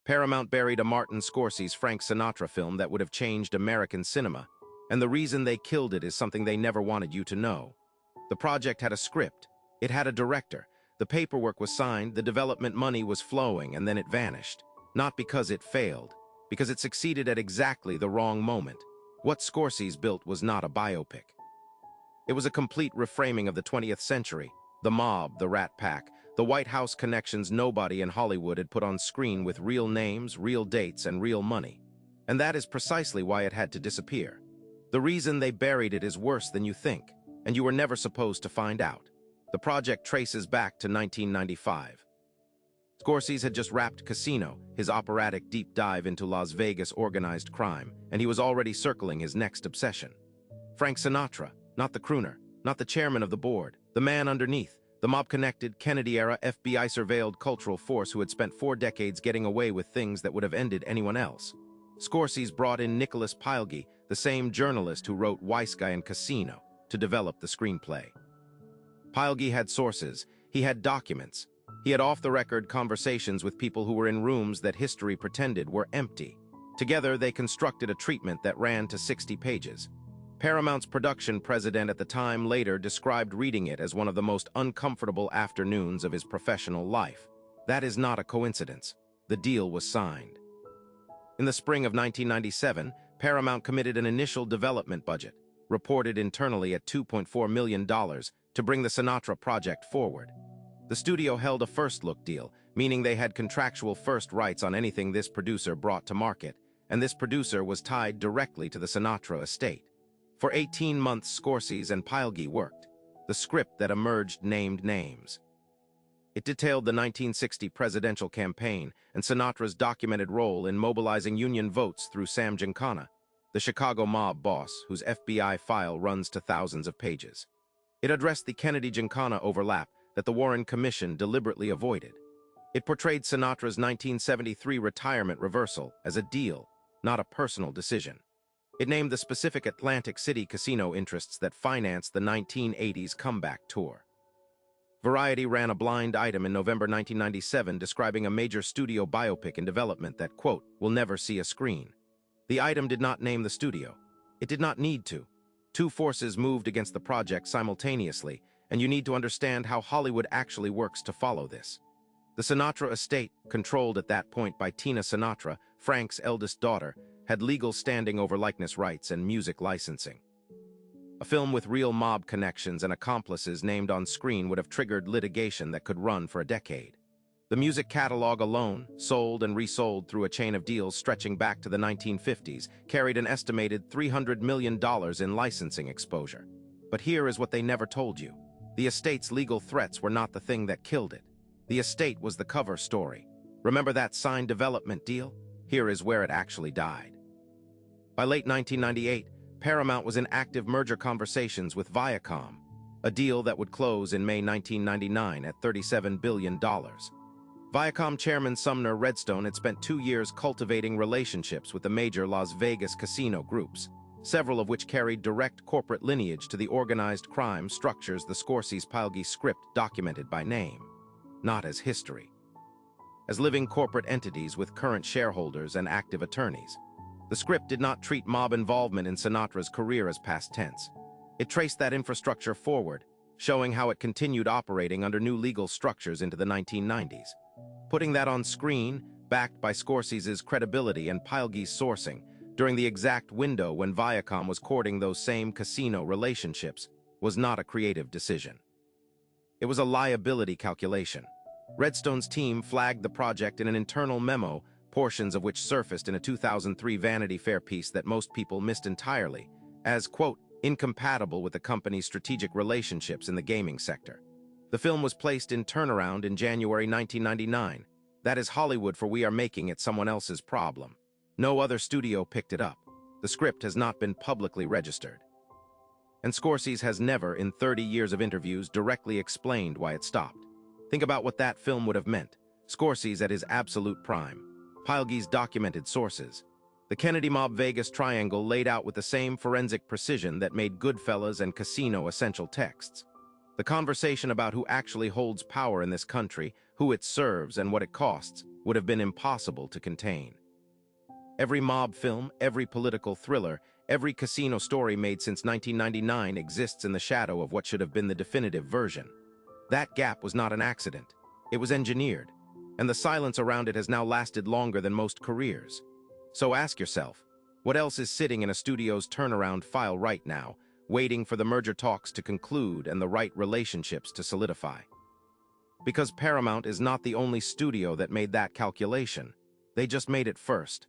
Paramount buried a Martin Scorsese's Frank Sinatra film that would have changed American cinema, and the reason they killed it is something they never wanted you to know. The project had a script, it had a director, the paperwork was signed, the development money was flowing, and then it vanished. Not because it failed, because it succeeded at exactly the wrong moment. What Scorsese built was not a biopic. It was a complete reframing of the 20th century, the mob, the Rat Pack, the White House connections nobody in Hollywood had put on screen with real names, real dates, and real money. And that is precisely why it had to disappear. The reason they buried it is worse than you think, and you were never supposed to find out. The project traces back to 1995. Scorsese had just wrapped Casino, his operatic deep dive into Las Vegas organized crime, and he was already circling his next obsession. Frank Sinatra, not the crooner, not the chairman of the board, the man underneath, the mob-connected, Kennedy-era FBI-surveilled cultural force who had spent 4 decades getting away with things that would have ended anyone else. Scorsese brought in Nicholas Pileggi, the same journalist who wrote Wise Guy and Casino, to develop the screenplay. Pileggi had sources, he had documents, he had off-the-record conversations with people who were in rooms that history pretended were empty. Together, they constructed a treatment that ran to 60 pages. Paramount's production president at the time later described reading it as one of the most uncomfortable afternoons of his professional life. That is not a coincidence. The deal was signed. In the spring of 1997, Paramount committed an initial development budget, reported internally at $2.4 million, to bring the Sinatra project forward. The studio held a first-look deal, meaning they had contractual first rights on anything this producer brought to market, and this producer was tied directly to the Sinatra estate. For 18 months, Scorsese and Pileggi worked. The script that emerged named names. It detailed the 1960 presidential campaign and Sinatra's documented role in mobilizing union votes through Sam Giancana, the Chicago mob boss whose FBI file runs to thousands of pages. It addressed the Kennedy-Giancana overlap that the Warren Commission deliberately avoided. It portrayed Sinatra's 1973 retirement reversal as a deal, not a personal decision. It named the specific Atlantic City casino interests that financed the 1980s comeback tour. Variety ran a blind item in November 1997 describing a major studio biopic in development that, quote, will never see a screen. The item did not name the studio. It did not need to. 2 forces moved against the project simultaneously, and you need to understand how Hollywood actually works to follow this. The Sinatra estate, controlled at that point by Tina Sinatra, Frank's eldest daughter, had legal standing over likeness rights and music licensing. A film with real mob connections and accomplices named on screen would have triggered litigation that could run for a decade. The music catalog alone, sold and resold through a chain of deals stretching back to the 1950s, carried an estimated $300 million in licensing exposure. But here is what they never told you. The estate's legal threats were not the thing that killed it. The estate was the cover story. Remember that signed development deal? Here is where it actually died. By late 1998, Paramount was in active merger conversations with Viacom, a deal that would close in May 1999 at $37 billion. Viacom chairman Sumner Redstone had spent 2 years cultivating relationships with the major Las Vegas casino groups, several of which carried direct corporate lineage to the organized crime structures the Scorsese-Pileggi script documented by name, not as history. As living corporate entities with current shareholders and active attorneys. The script did not treat mob involvement in Sinatra's career as past tense. It traced that infrastructure forward, showing how it continued operating under new legal structures into the 1990s. Putting that on screen, backed by Scorsese's credibility and Pileggi's sourcing, during the exact window when Viacom was courting those same casino relationships, was not a creative decision. It was a liability calculation. Redstone's team flagged the project in an internal memo, portions of which surfaced in a 2003 Vanity Fair piece that most people missed entirely, as, quote, incompatible with the company's strategic relationships in the gaming sector. The film was placed in turnaround in January 1999. That is Hollywood, for we are making it someone else's problem. No other studio picked it up. The script has not been publicly registered. And Scorsese has never, in 30 years of interviews, directly explained why it stopped. Think about what that film would have meant. Scorsese at his absolute prime. Pileggi's documented sources. The Kennedy Mob Vegas triangle laid out with the same forensic precision that made Goodfellas and Casino essential texts. The conversation about who actually holds power in this country, who it serves, and what it costs, would have been impossible to contain. Every mob film, every political thriller, every casino story made since 1999 exists in the shadow of what should have been the definitive version. That gap was not an accident. It was engineered, and the silence around it has now lasted longer than most careers. So ask yourself, what else is sitting in a studio's turnaround file right now, waiting for the merger talks to conclude and the right relationships to solidify? Because Paramount is not the only studio that made that calculation. They just made it first.